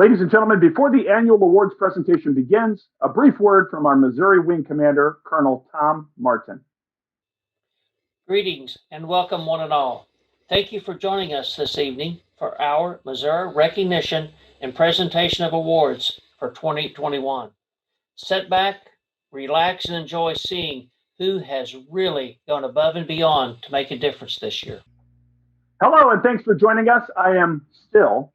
Ladies and gentlemen, before the annual awards presentation begins, a brief word from our Missouri Wing Commander, Colonel Tom Martin. Greetings and welcome one and all. Thank you for joining us this evening for our Missouri recognition and presentation of awards for 2021. Sit back, relax, and enjoy seeing who has really gone above and beyond to make a difference this year. Hello, and thanks for joining us. I am still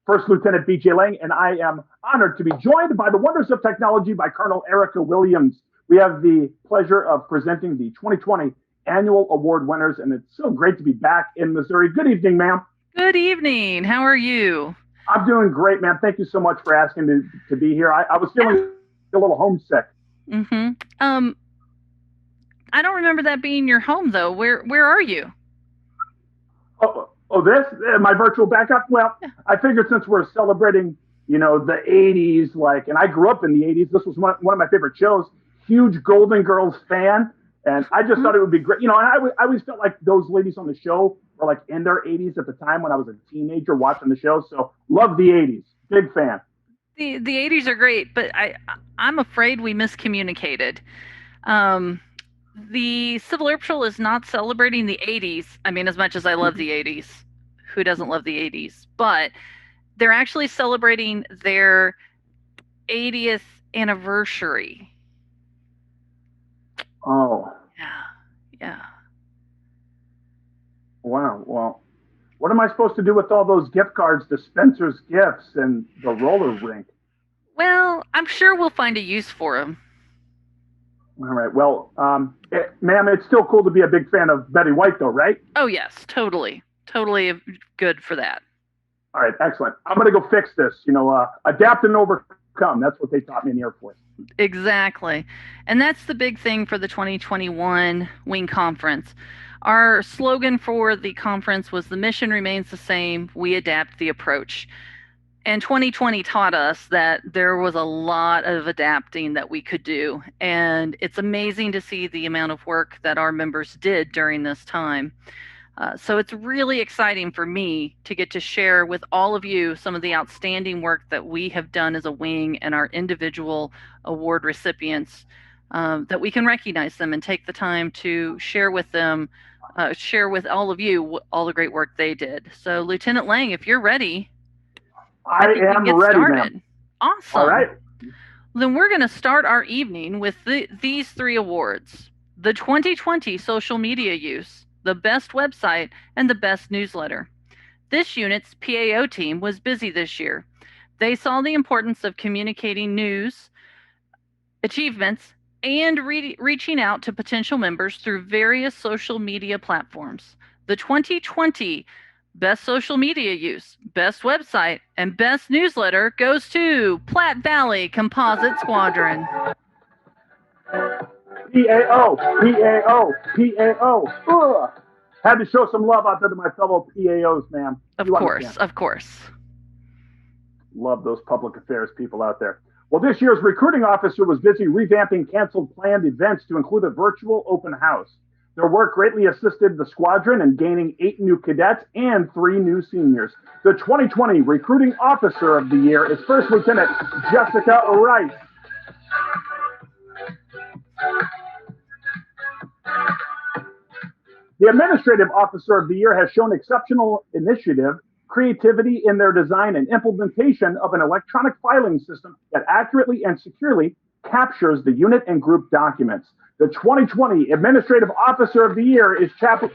First Lieutenant B.J. Lang, and I am honored to be joined by the wonders of technology by Colonel Erica Williams. We have the pleasure of presenting the 2020 annual award winners, and it's so great to be back in Missouri. Good evening, ma'am. Good evening. How are you? I'm doing great, ma'am. Thank you so much for asking me to be here. I was feeling a little homesick. Mm-hmm. I don't remember that being your home, though. Where are you? This? My virtual backup? Well, I figured since we're celebrating, the 80s, and I grew up in the 80s, this was one of my favorite shows. Huge Golden Girls fan. And I just thought it would be great. And I always felt like those ladies on the show were in their 80s at the time when I was a teenager watching the show. So love the 80s. Big fan. The 80s are great, but I'm afraid we miscommunicated. The Civil Air Patrol is not celebrating the 80s. I mean, as much as I love the 80s, who doesn't love the 80s? But they're actually celebrating their 80th anniversary. Oh. Yeah. Wow. Well, what am I supposed to do with all those gift cards, the Spencer's Gifts, and the roller rink? Well, I'm sure we'll find a use for them. All right. Well, ma'am, it's still cool to be a big fan of Betty White, though, right? Oh, yes. Totally. Totally good for that. All right. Excellent. I'm going to go fix this. Adapt and overcome. That's what they taught me in the Air Force. Exactly. And that's the big thing for the 2021 Wing Conference. Our slogan for the conference was "The mission remains the same, we adapt the approach." And 2020 taught us that there was a lot of adapting that we could do. And it's amazing to see the amount of work that our members did during this time. So it's really exciting for me to get to share with all of you some of the outstanding work that we have done as a wing and our individual award recipients, that we can recognize them and take the time to share with them, share with all of you all the great work they did. So Lieutenant Lang, if you're ready, I am ready, ma'am. Awesome. All right. Then we're going to start our evening with these three awards: the 2020 social media use, the best website, and the best newsletter. This unit's PAO team was busy this year. They saw the importance of communicating news, achievements, and reaching out to potential members through various social media platforms. The 2020 best social media use, best website, and best newsletter goes to Platte Valley Composite Squadron. PAO. Ugh. Had to show some love out there to my fellow PAOs, ma'am. Of course. Love those public affairs people out there. Well, this year's recruiting officer was busy revamping canceled planned events to include a virtual open house. Their work greatly assisted the squadron in gaining 8 new cadets and 3 new seniors. The 2020 Recruiting Officer of the Year is First Lieutenant Jessica Rice. The Administrative Officer of the Year has shown exceptional initiative, creativity in their design and implementation of an electronic filing system that accurately and securely captures the unit and group documents. The 2020 Administrative Officer of the Year is Captain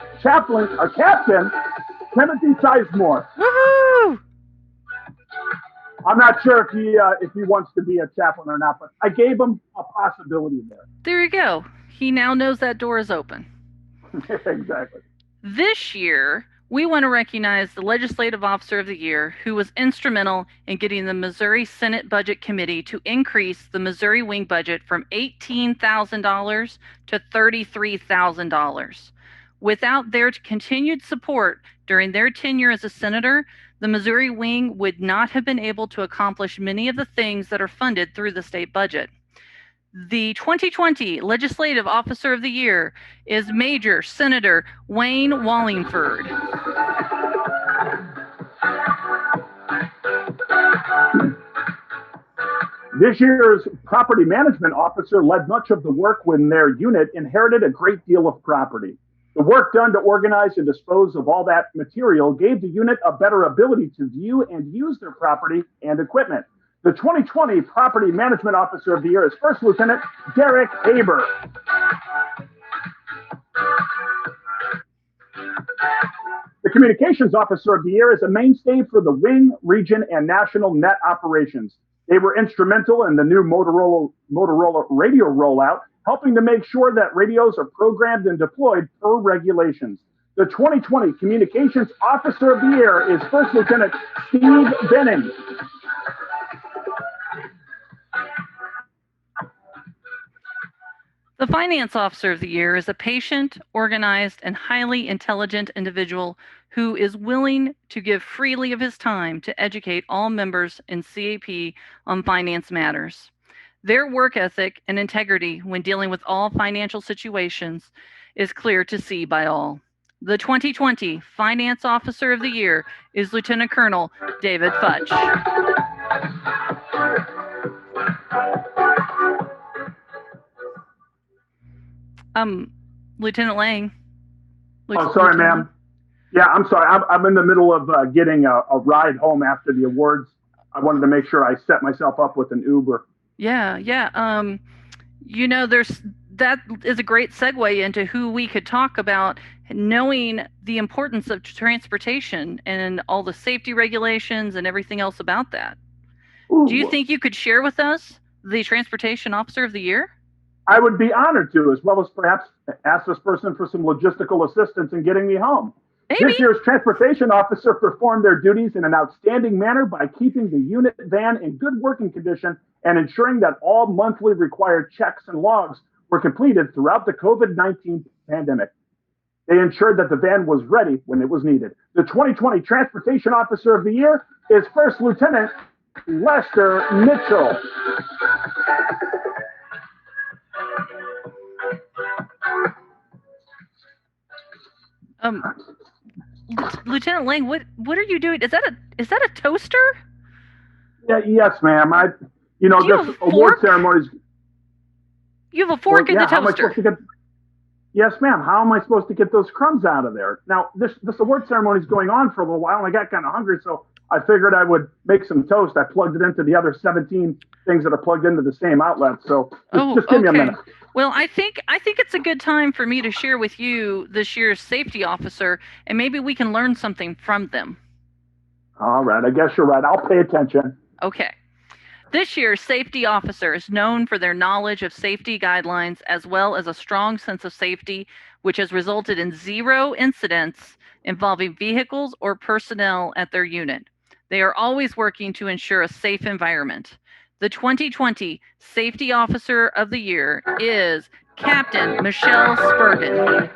Timothy Sizemore. Woohoo! I'm not sure if he wants to be a chaplain or not, but I gave him a possibility there. There you go. He now knows that door is open. Exactly. This year, we want to recognize the Legislative Officer of the Year who was instrumental in getting the Missouri Senate Budget Committee to increase the Missouri Wing budget from $18,000 to $33,000. Without their continued support during their tenure as a senator, the Missouri Wing would not have been able to accomplish many of the things that are funded through the state budget. The 2020 Legislative Officer of the Year is Major Senator Wayne Wallingford. This year's property management officer led much of the work when their unit inherited a great deal of property. The work done to organize and dispose of all that material gave the unit a better ability to view and use their property and equipment. The 2020 Property Management Officer of the Year is First Lieutenant Derek Haber. The Communications Officer of the Year is a mainstay for the wing, region, and national net operations. They were instrumental in the new Motorola radio rollout, helping to make sure that radios are programmed and deployed per regulations. The 2020 Communications Officer of the Year is First Lieutenant Steve Benning. The Finance Officer of the Year is a patient, organized, and highly intelligent individual who is willing to give freely of his time to educate all members in CAP on finance matters. Their work ethic and integrity when dealing with all financial situations is clear to see by all. The 2020 Finance Officer of the Year is Lieutenant Colonel David Futch. Lieutenant Lang. Oh, sorry, ma'am. Yeah, I'm sorry. I'm in the middle of getting a ride home after the awards. I wanted to make sure I set myself up with an Uber. Yeah. That is a great segue into who we could talk about, knowing the importance of transportation and all the safety regulations and everything else about that. Ooh. Do you think you could share with us the Transportation Officer of the Year? I would be honored to, as well as perhaps ask this person for some logistical assistance in getting me home. Maybe. This year's transportation officer performed their duties in an outstanding manner by keeping the unit van in good working condition and ensuring that all monthly required checks and logs were completed throughout the COVID-19 pandemic. They ensured that the van was ready when it was needed. The 2020 Transportation Officer of the Year is First Lieutenant Lester Mitchell. Lieutenant Lang, what are you doing? Is that a toaster? Yeah, yes, ma'am. This award ceremonies. You have a fork in the toaster. Yes, ma'am. How am I supposed to get those crumbs out of there? Now, this award ceremony is going on for a little while, and I got kind of hungry, so I figured I would make some toast. I plugged it into the other 17 things that are plugged into the same outlet. So just give me a minute. Well, I think it's a good time for me to share with you this year's safety officer, and maybe we can learn something from them. All right. I guess you're right. I'll pay attention. Okay. This year's safety officer is known for their knowledge of safety guidelines as well as a strong sense of safety, which has resulted in 0 incidents involving vehicles or personnel at their unit. They are always working to ensure a safe environment. The 2020 Safety Officer of the Year is Captain Michelle Spurgeon.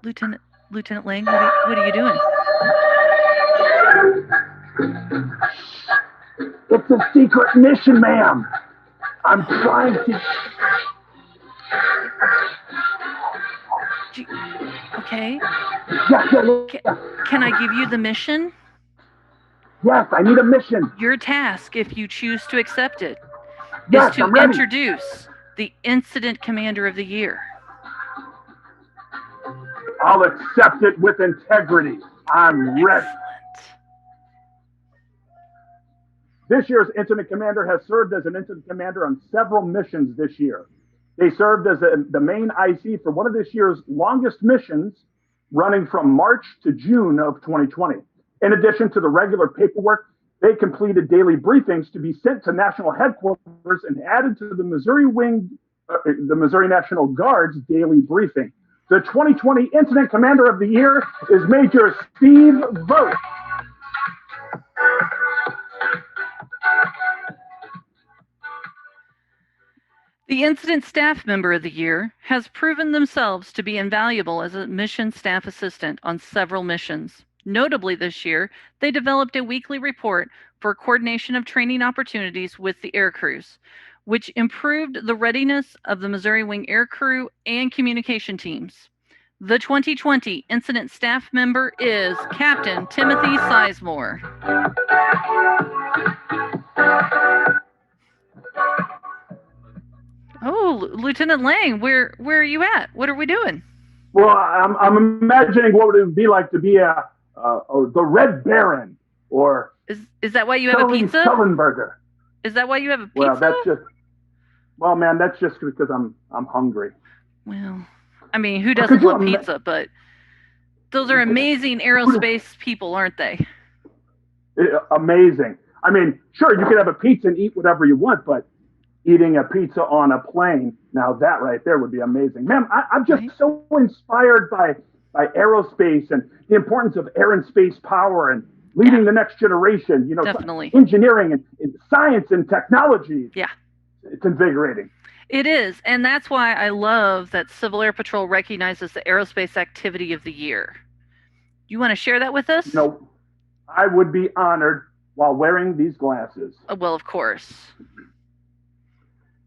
Lieutenant Lang, what are you doing? It's a secret mission, ma'am. I'm trying to... Okay. Yeah. Can I give you the mission? Yes, I need a mission. Your task, if you choose to accept it, yes, is to introduce the Incident Commander of the Year. I'll accept it with integrity. I'm ready. This year's Incident Commander has served as an Incident Commander on several missions this year. They served as the main IC for one of this year's longest missions, running from March to June of 2020. In addition to the regular paperwork, they completed daily briefings to be sent to national headquarters and added to the Missouri National Guard's daily briefing. The 2020 Incident Commander of the Year is Major Steve Vogt. The Incident Staff Member of the Year has proven themselves to be invaluable as a mission staff assistant on several missions. Notably this year, they developed a weekly report for coordination of training opportunities with the air crews, which improved the readiness of the Missouri Wing Air Crew and communication teams. The 2020 incident staff member is Captain Timothy Sizemore. Oh, Lieutenant Lang, where are you at? What are we doing? Well, I'm imagining what would it be like to be the Red Baron, or is that why you have a pizza? Sullenberger. Is that why you have a pizza? Well, that's just because I'm hungry. Well, I mean, who doesn't love pizza? But those are amazing aerospace people, aren't they? Amazing. I mean, sure, you could have a pizza and eat whatever you want, but eating a pizza on a plane, now that right there would be amazing. Man, I'm just so inspired by aerospace and the importance of air and space power and leading the next generation, definitely. Engineering and science and technology. Yeah. It's invigorating. It is. And that's why I love that Civil Air Patrol recognizes the Aerospace Activity of the Year. You want to share that with us? No, I would be honored while wearing these glasses. Well, of course.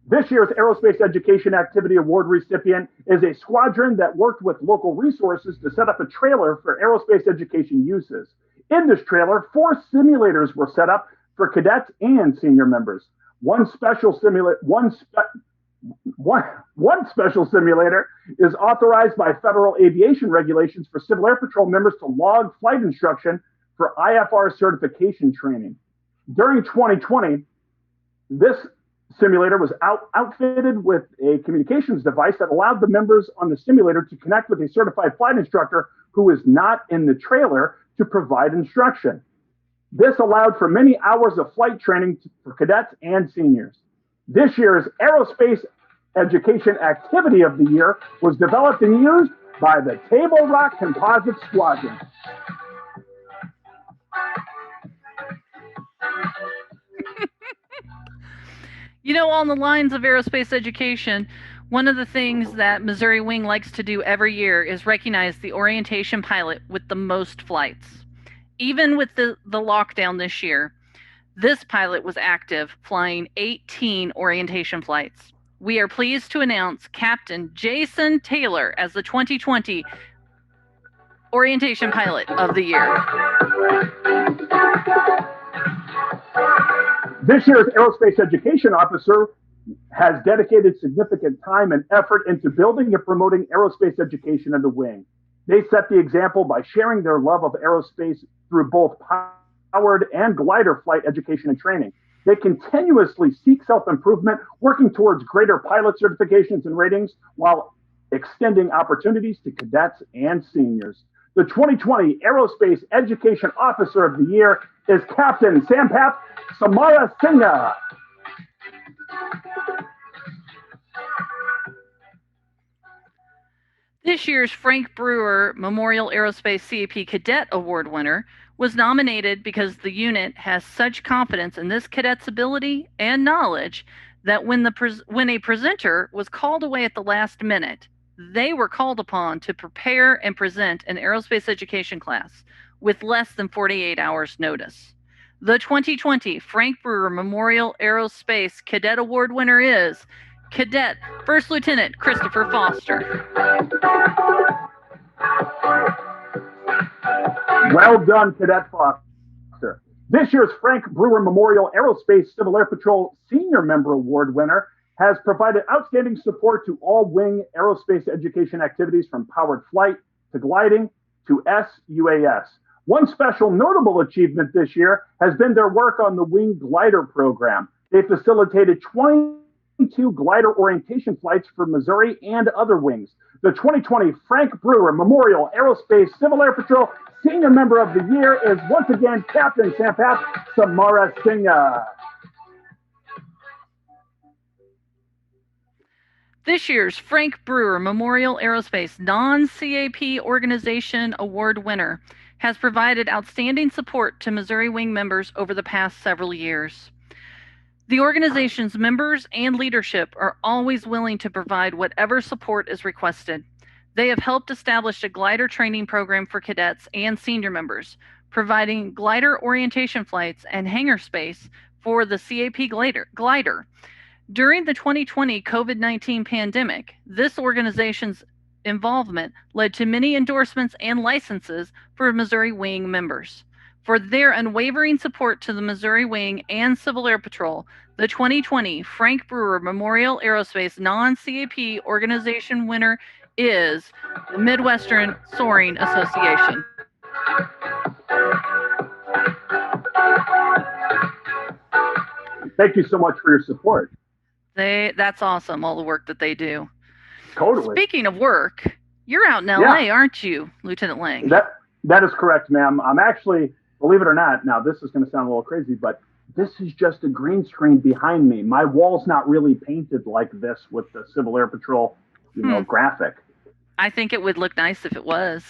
This year's Aerospace Education Activity Award recipient is a squadron that worked with local resources to set up a trailer for aerospace education uses. In this trailer, 4 simulators were set up for cadets and senior members. One special simulator is authorized by federal aviation regulations for Civil Air Patrol members to log flight instruction for IFR certification training. During 2020, this simulator was outfitted with a communications device that allowed the members on the simulator to connect with a certified flight instructor who is not in the trailer to provide instruction. This allowed for many hours of flight training for cadets and seniors. This year's Aerospace Education Activity of the Year was developed and used by the Table Rock Composite Squadron. On the lines of aerospace education, one of the things that Missouri Wing likes to do every year is recognize the orientation pilot with the most flights. Even with the lockdown this year, this pilot was active, flying 18 orientation flights. We are pleased to announce Captain Jason Taylor as the 2020 Orientation Pilot of the Year. This year's Aerospace Education Officer has dedicated significant time and effort into building and promoting aerospace education in the wing. They set the example by sharing their love of aerospace through both powered and glider flight education and training. They continuously seek self-improvement, working towards greater pilot certifications and ratings while extending opportunities to cadets and seniors. The 2020 Aerospace Education Officer of the Year is Captain Sampath Samara Singha. This year's Frank Brewer Memorial Aerospace CAP Cadet Award winner was nominated because the unit has such confidence in this cadet's ability and knowledge that when a presenter was called away at the last minute, they were called upon to prepare and present an aerospace education class with less than 48 hours notice. The 2020 Frank Brewer Memorial Aerospace Cadet Award winner is Cadet First Lieutenant Christopher Foster. Well done, Cadet Foster. This year's Frank Brewer Memorial Aerospace Civil Air Patrol Senior Member Award winner has provided outstanding support to all wing aerospace education activities from powered flight to gliding to SUAS. One special notable achievement this year has been their work on the Wing Glider program. They facilitated 22 glider orientation flights for Missouri and other wings. The 2020 Frank Brewer Memorial Aerospace Civil Air Patrol Senior Member of the Year is once again Captain Sampath Samara Singha. This year's Frank Brewer Memorial Aerospace Non-CAP Organization Award winner has provided outstanding support to Missouri Wing members over the past several years. The organization's members and leadership are always willing to provide whatever support is requested. They have helped establish a glider training program for cadets and senior members, providing glider orientation flights and hangar space for the CAP glider. During the 2020 COVID-19 pandemic, this organization's involvement led to many endorsements and licenses for Missouri Wing members. For their unwavering support to the Missouri Wing and Civil Air Patrol, the 2020 Frank Brewer Memorial Aerospace non-CAP organization winner is the Midwestern Soaring Association. Thank you so much for your support. That's awesome, all the work that they do. Totally. Speaking of work, you're out in LA, aren't you, Lieutenant Lang? That is correct, ma'am. I'm actually, believe it or not, now this is going to sound a little crazy, but this is just a green screen behind me. My wall's not really painted like this with the Civil Air Patrol, graphic. I think it would look nice if it was.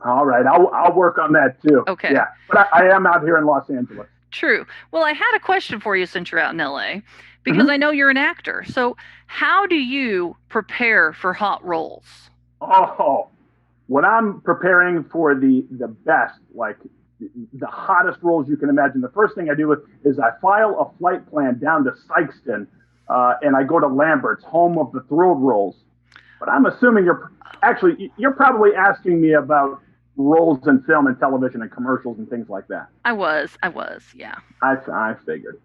All right, I'll work on that too. Okay. Yeah, but I am out here in Los Angeles. True. Well, I had a question for you since you're out in LA, because I know you're an actor. So how do you prepare for hot roles? Oh, when I'm preparing for the best, like the hottest roles you can imagine, the first thing I do is I file a flight plan down to Sykeston, and I go to Lambert's, home of the thrilled roles. But I'm assuming you're probably asking me about roles in film and television and commercials and things like that. I was, yeah. I figured.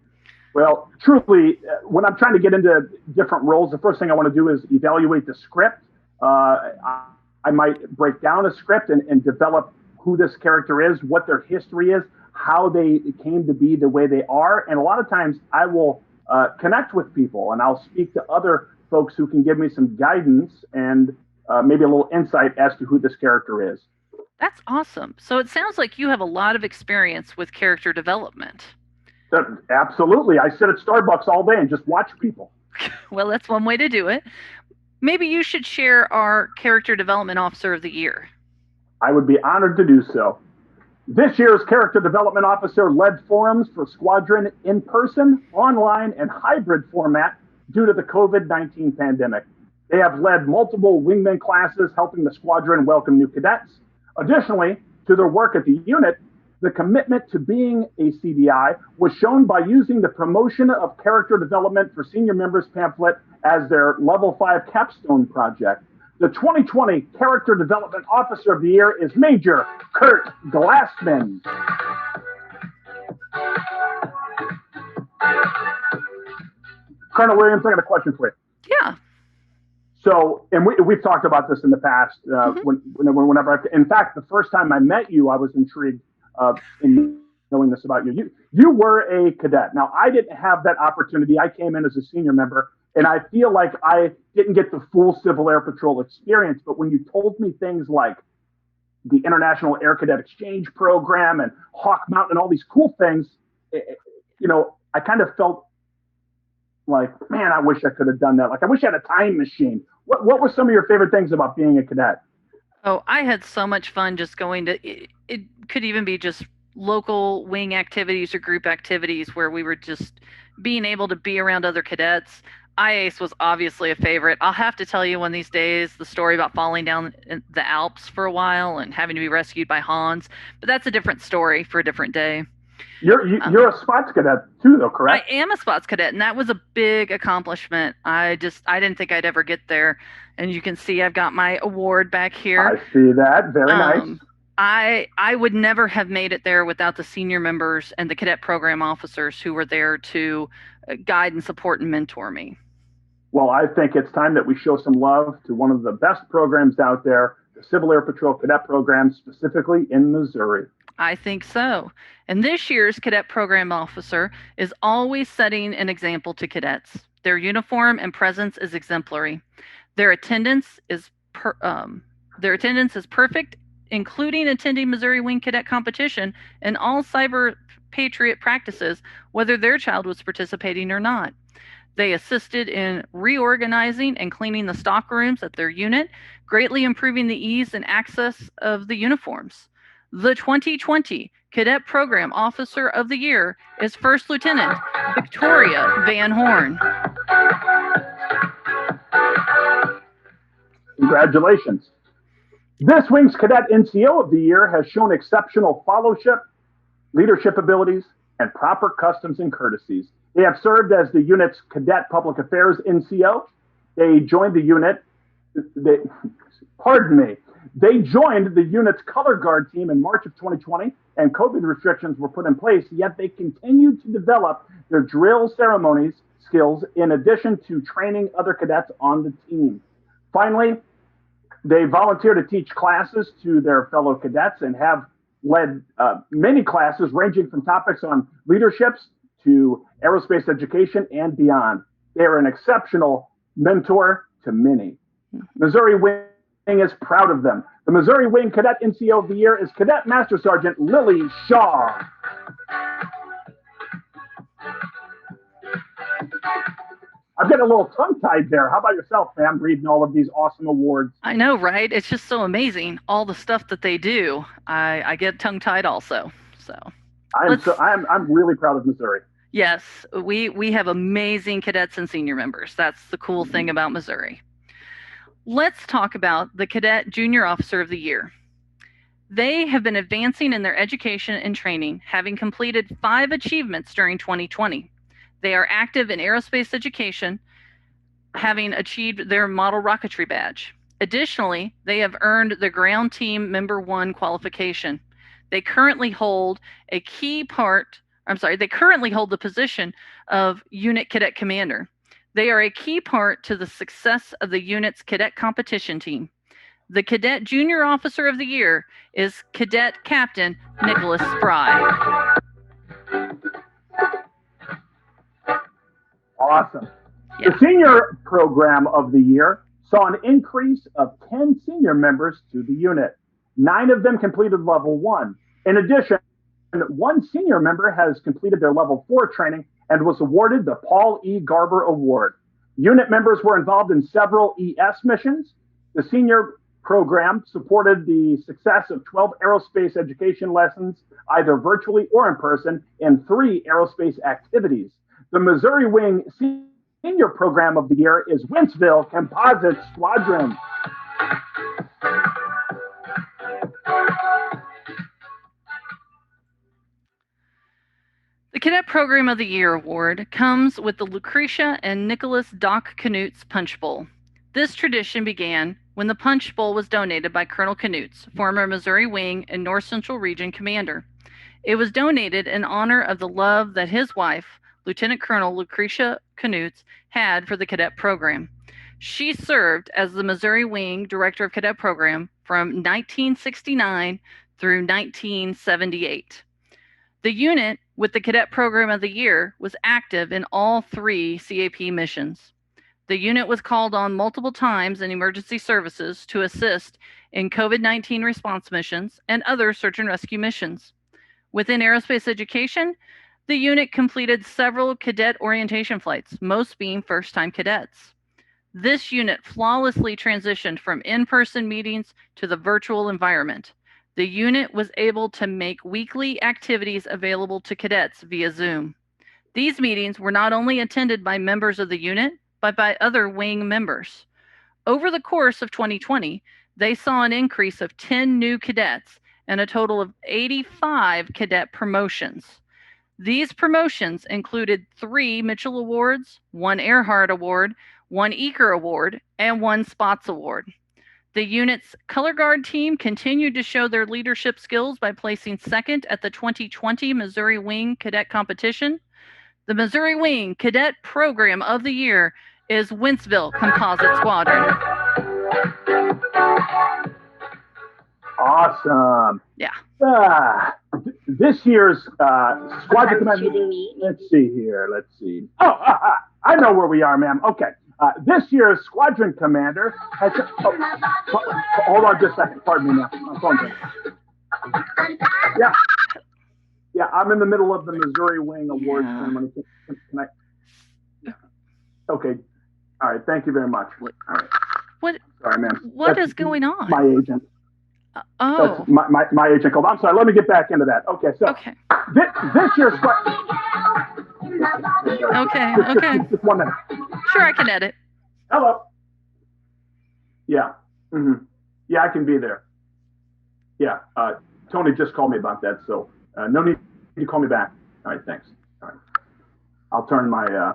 Well, truthfully, when I'm trying to get into different roles, the first thing I want to do is evaluate the script. I might break down a script and develop who this character is, what their history is, how they came to be the way they are. And a lot of times I will connect with people, and I'll speak to other folks who can give me some guidance and maybe a little insight as to who this character is. That's awesome. So it sounds like you have a lot of experience with character development. Absolutely. I sit at Starbucks all day and just watch people. Well, that's one way to do it. Maybe you should share our Character Development Officer of the Year. I would be honored to do so. This year's Character Development Officer led forums for Squadron in person, online, and hybrid format due to the COVID-19 pandemic. They have led multiple wingman classes, helping the Squadron welcome new cadets. Additionally, to their work at the unit, the commitment to being a CDI was shown by using the Promotion of Character Development for Senior Members pamphlet as their Level 5 capstone project. The 2020 Character Development Officer of the Year is Major Kurt Glassman. Colonel Williams, I got a question for you. Yeah. So, and we've talked about this in the past. Whenever, in fact, the first time I met you, I was intrigued in knowing this about you. You were a cadet. Now, I didn't have that opportunity. I came in as a senior member, and I feel like I didn't get the full Civil Air Patrol experience. But when you told me things like the International Air Cadet Exchange Program and Hawk Mountain and all these cool things, I kind of felt like, man, I wish I could have done that. Like, I wish I had a time machine. What were some of your favorite things about being a cadet? Oh, I had so much fun just going to, it could even be just local wing activities or group activities where we were just being able to be around other cadets. IACE was obviously a favorite. I'll have to tell you one of these days the story about falling down in the Alps for a while and having to be rescued by Hans, but that's a different story for a different day. You're a spots cadet too, though, correct? I am a spots cadet, and that was a big accomplishment. I didn't think I'd ever get there, and you can see I've got my award back here. I see that. Very nice. I would never have made it there without the senior members and the cadet program officers who were there to guide and support and mentor me. Well, I think it's time that we show some love to one of the best programs out there, the Civil Air Patrol Cadet Program, specifically in Missouri. I think so. And this year's cadet program officer is always setting an example to cadets. Their uniform and presence is exemplary. Their attendance is perfect, including attending Missouri Wing Cadet competition and all Cyber Patriot practices, whether their child was participating or not. They assisted in reorganizing and cleaning the stock rooms at their unit, greatly improving the ease and access of the uniforms. The 2020 Cadet Program Officer of the Year is First Lieutenant Victoria Van Horn. Congratulations. This Wing's Cadet NCO of the Year has shown exceptional fellowship, leadership abilities, and proper customs and courtesies. They have served as the unit's Cadet Public Affairs NCO. They joined the unit they, pardon me, they joined the unit's color guard team in March of 2020, and COVID restrictions were put in place, yet they continued to develop their drill ceremonies skills in addition to training other cadets on the team. Finally, they volunteer to teach classes to their fellow cadets and have led many classes ranging from topics on leaderships to aerospace education and beyond. They are an exceptional mentor to many. Missouri Wing is proud of them. The Missouri Wing Cadet NCO of the Year is Cadet Master Sergeant Lily Shaw. I'm getting a little tongue-tied there. How about yourself, Pam, reading all of these awesome awards? I know, right? It's just so amazing, all the stuff that they do. I get tongue-tied also. So I'm really proud of Missouri. Yes, we have amazing cadets and senior members. That's the cool thing about Missouri. Let's talk about the Cadet Junior Officer of the Year. They have been advancing in their education and training, having completed 5 achievements during 2020. They are active in aerospace education, having achieved their model rocketry badge. Additionally, they have earned the Ground Team Member 1 qualification. They currently hold the position of Unit Cadet Commander. They are a key part to the success of the unit's cadet competition team. The Cadet Junior Officer of the Year is Cadet Captain Nicholas Fry. Awesome. Yeah. The Senior Program of the Year saw an increase of 10 senior members to the unit. 9 of them completed level 1. In addition, 1 senior member has completed their level 4 training and was awarded the Paul E. Garber Award. Unit members were involved in several ES missions. The Senior Program supported the success of 12 aerospace education lessons, either virtually or in person, and 3 aerospace activities. The Missouri Wing Senior Program of the Year is Wentzville Composite Squadron. The Cadet Program of the Year award comes with the Lucretia and Nicholas Doc Knutz Punch Bowl. This tradition began when the Punch Bowl was donated by Colonel Knutz, former Missouri Wing and North Central Region commander. It was donated in honor of the love that his wife, Lieutenant Colonel Lucretia Knutz, had for the cadet program. She served as the Missouri Wing Director of Cadet Program from 1969 through 1978. The unit with the Cadet Program of the Year was active in all 3 CAP missions. The unit was called on multiple times in emergency services to assist in COVID-19 response missions and other search and rescue missions. Within aerospace education, the unit completed several cadet orientation flights, most being first-time cadets. This unit flawlessly transitioned from in-person meetings to the virtual environment. The unit was able to make weekly activities available to cadets via Zoom. These meetings were not only attended by members of the unit, but by other wing members. Over the course of 2020, they saw an increase of 10 new cadets and a total of 85 cadet promotions. These promotions included 3 Mitchell Awards, 1 Earhart Award, 1 Eaker Award, and 1 Spots Award. The unit's color guard team continued to show their leadership skills by placing 2nd at the 2020 Missouri Wing Cadet Competition. The Missouri Wing Cadet Program of the Year is Wentzville Composite Squadron. Awesome. Yeah. This year's Squadron Commander. Let's see. I know where we are, ma'am. Okay. This year's Squadron Commander has. Hold on just a second. Pardon me now. My phone's ringing. Yeah, I'm in the middle of the Missouri Wing Awards ceremony. Can I? Okay. All right. Thank you very much. All right. Sorry, ma'am. What is going on? My agent. That's my agent called. I'm sorry. Let me get back into that. Okay. So this year's Okay. Just 1 minute. Sure, I can edit. Hello. Yeah. Mm-hmm. Yeah, I can be there. Yeah. Tony just called me about that, so no need to call me back. All right. Thanks. All right. I'll turn my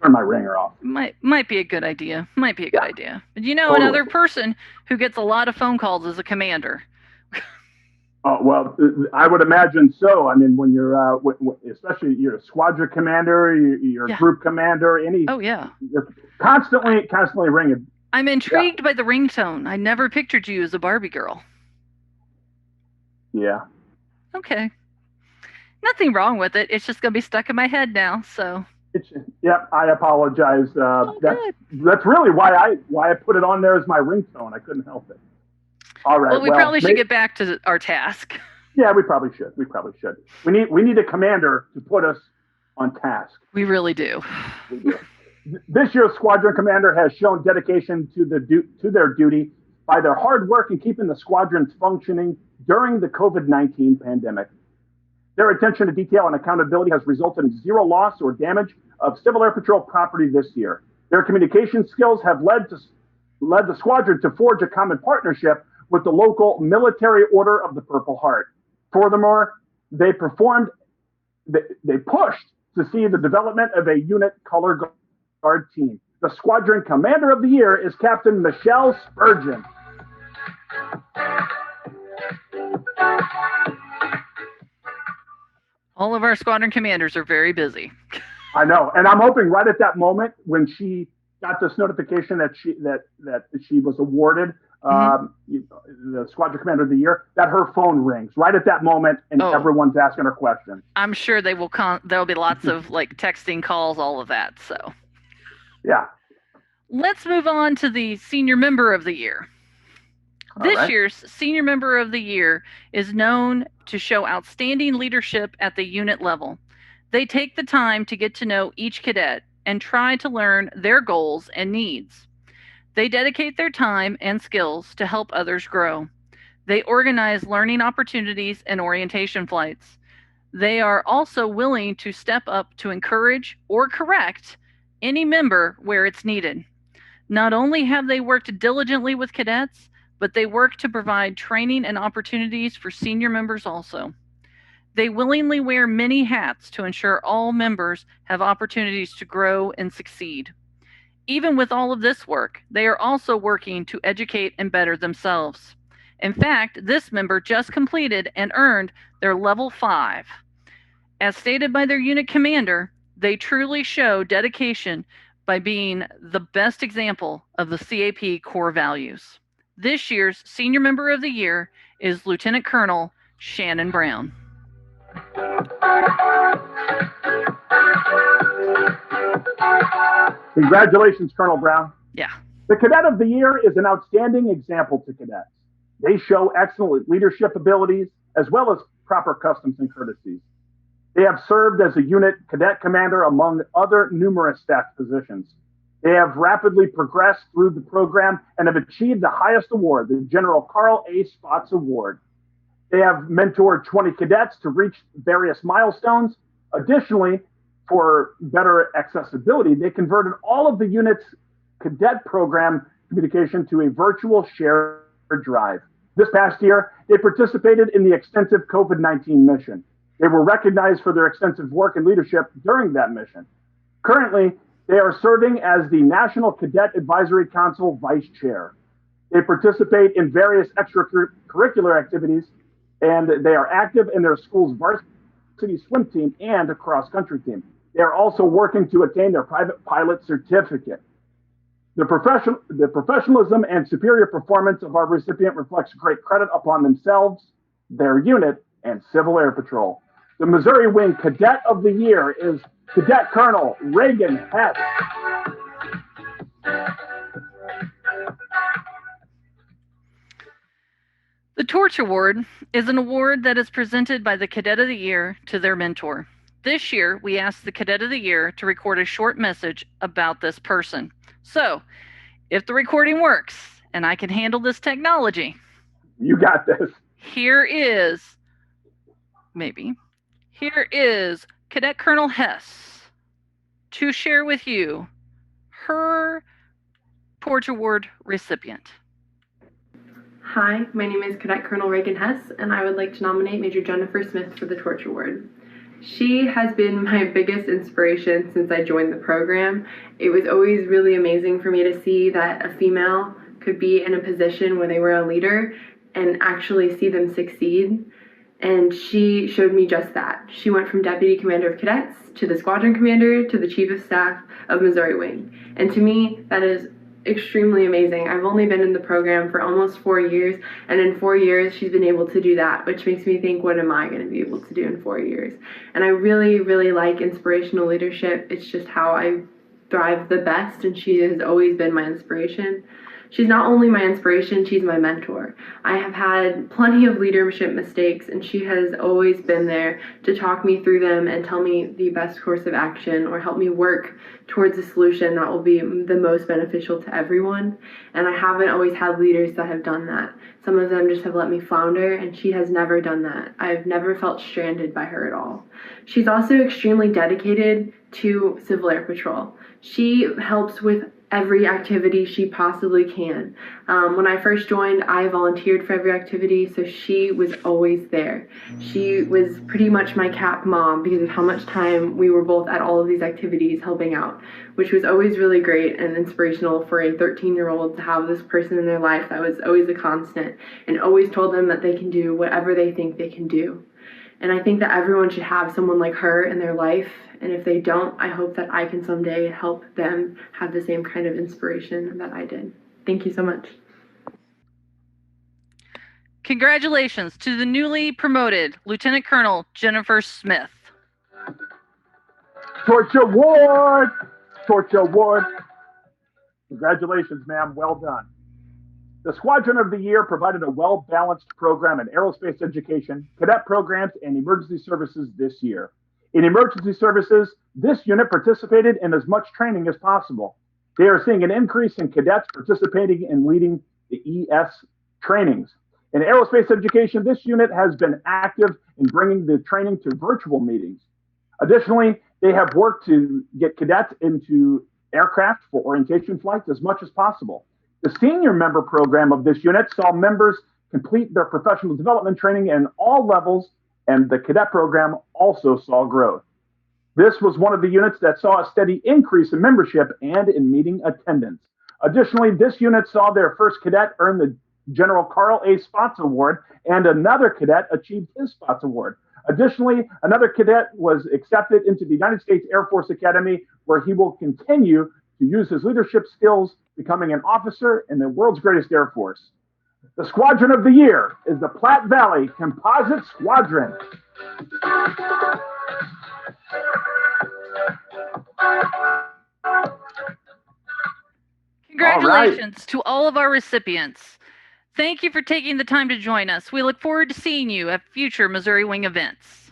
turn my ringer off. Might be a good idea. Might be a good idea. But Totally. Another person who gets a lot of phone calls is a commander. Oh, well, I would imagine so. I mean, when you're, especially you're a squadron commander, you're a group commander, you're constantly ringing. I'm intrigued by the ringtone. I never pictured you as a Barbie girl. Yeah. Okay. Nothing wrong with it. It's just going to be stuck in my head now, so. I apologize. That's really why I put it on there as my ringtone. I couldn't help it. All right. Well, we probably should get back to our task. Yeah, we probably should. We need a commander to put us on task. We really do. We do. This year's squadron commander has shown dedication to their duty by their hard work in keeping the squadrons functioning during the COVID-19 pandemic. Their attention to detail and accountability has resulted in zero loss or damage of Civil Air Patrol property this year. Their communication skills have led the squadron to forge a common partnership with the local Military Order of the Purple Heart. Furthermore, they pushed to see the development of a unit color guard team. The squadron commander of the year is Captain Michelle Spurgeon. All of our squadron commanders are very busy. I know, and I'm hoping right at that moment when she got this notification that she was awarded the squadron commander of the year, that her phone rings right at that moment, and everyone's asking her questions. I'm sure they will. There'll be lots of texting, calls, all of that. So, yeah. Let's move on to the senior member of the year. This year's senior member of the year is known to show outstanding leadership at the unit level. They take the time to get to know each cadet and try to learn their goals and needs. They dedicate their time and skills to help others grow. They organize learning opportunities and orientation flights. They are also willing to step up to encourage or correct any member where it's needed. Not only have they worked diligently with cadets, but they work to provide training and opportunities for senior members also. They willingly wear many hats to ensure all members have opportunities to grow and succeed. Even with all of this work, they are also working to educate and better themselves. In fact, this member just completed and earned their level 5. As stated by their unit commander, they truly show dedication by being the best example of the CAP core values. This year's senior member of the year is Lieutenant Colonel Shannon Brown. Congratulations, Colonel Brown. Yeah. The Cadet of the Year is an outstanding example to cadets. They show excellent leadership abilities as well as proper customs and courtesies. They have served as a unit cadet commander among other numerous staff positions. They have rapidly progressed through the program and have achieved the highest award, the General Carl A. Spots Award. They have mentored 20 cadets to reach various milestones. Additionally, for better accessibility, they converted all of the unit's cadet program communication to a virtual shared drive. This past year, they participated in the extensive COVID-19 mission. They were recognized for their extensive work and leadership during that mission. Currently, they are serving as the National Cadet Advisory Council Vice Chair. They participate in various extracurricular activities, and they are active in their school's varsity swim team and a cross-country team. They are also working to attain their private pilot certificate. The professionalism and superior performance of our recipient reflects great credit upon themselves, their unit, and Civil Air Patrol. The Missouri Wing Cadet of the Year is Cadet Colonel Reagan Hess. The Torch Award is an award that is presented by the Cadet of the Year to their mentor. This year, we asked the Cadet of the Year to record a short message about this person. So, if the recording works and I can handle this technology, you got this. Here is Cadet Colonel Hess to share with you her Torch Award recipient. Hi, my name is Cadet Colonel Reagan Hess, and I would like to nominate Major Jennifer Smith for the Torch Award. She has been my biggest inspiration since I joined the program. It was always really amazing for me to see that a female could be in a position where they were a leader and actually see them succeed. And she showed me just that. She went from Deputy Commander of Cadets to the Squadron Commander to the Chief of Staff of Missouri Wing. And to me, that is extremely amazing. I've only been in the program for almost 4 years, and in 4 years she's been able to do that, which makes me think, what am I going to be able to do in 4 years? And I really, really like inspirational leadership. It's just how I thrive the best, and she has always been my inspiration. She's not only my inspiration, she's my mentor. I have had plenty of leadership mistakes, and she has always been there to talk me through them and tell me the best course of action or help me work towards a solution that will be the most beneficial to everyone. And I haven't always had leaders that have done that. Some of them just have let me flounder, and she has never done that. I've never felt stranded by her at all. She's also extremely dedicated to Civil Air Patrol. She helps with every activity she possibly can. When I first joined, I volunteered for every activity, so she was always there. She was pretty much my cap mom because of how much time we were both at all of these activities helping out, which was always really great and inspirational for a 13-year-old to have this person in their life that was always a constant and always told them that they can do whatever they think they can do. And I think that everyone should have someone like her in their life. And if they don't, I hope that I can someday help them have the same kind of inspiration that I did. Thank you so much. Congratulations to the newly promoted Lieutenant Colonel Jennifer Smith. Torch Award! Torch Award! Congratulations, ma'am. Well done. The Squadron of the Year provided a well-balanced program in aerospace education, cadet programs, and emergency services this year. In emergency services, this unit participated in as much training as possible. They are seeing an increase in cadets participating in leading the ES trainings. In aerospace education, this unit has been active in bringing the training to virtual meetings. Additionally, they have worked to get cadets into aircraft for orientation flights as much as possible. The senior member program of this unit saw members complete their professional development training in all levels, and the cadet program also saw growth. This was one of the units that saw a steady increase in membership and in meeting attendance. Additionally, this unit saw their first cadet earn the General Carl A. Spots Award, and another cadet achieved his Spots Award. Additionally, another cadet was accepted into the United States Air Force Academy, where he will continue to use his leadership skills, becoming an officer in the world's greatest Air Force. The Squadron of the Year is the Platte Valley Composite Squadron. Congratulations to all of our recipients. Thank you for taking the time to join us. We look forward to seeing you at future Missouri Wing events.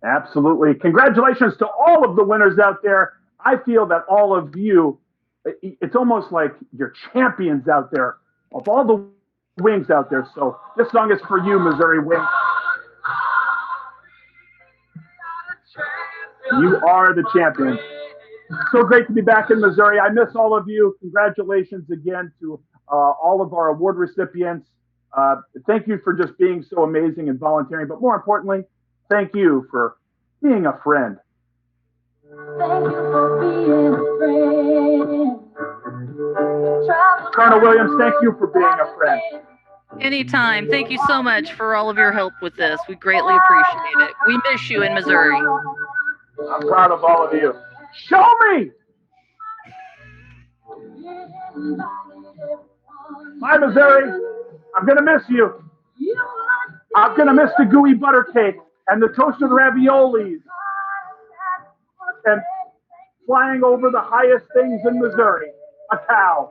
Absolutely. Congratulations to all of the winners out there. I feel that all of you, it's almost like you're champions out there of all the wings out there. So this song is for you, Missouri Wing. You are the champions. So great to be back in Missouri. I miss all of you. Congratulations again to all of our award recipients. Thank you for just being so amazing and volunteering. But more importantly, thank you for being a friend. Thank you for being a friend. Colonel Williams, thank you for being a friend. Anytime. Thank you so much for all of your help with this. We greatly appreciate it. We miss you in Missouri. I'm proud of all of you. Show me! Bye, Missouri. I'm going to miss you. I'm going to miss the gooey butter cake and the toasted raviolis and flying over the highest things in Missouri, a cow.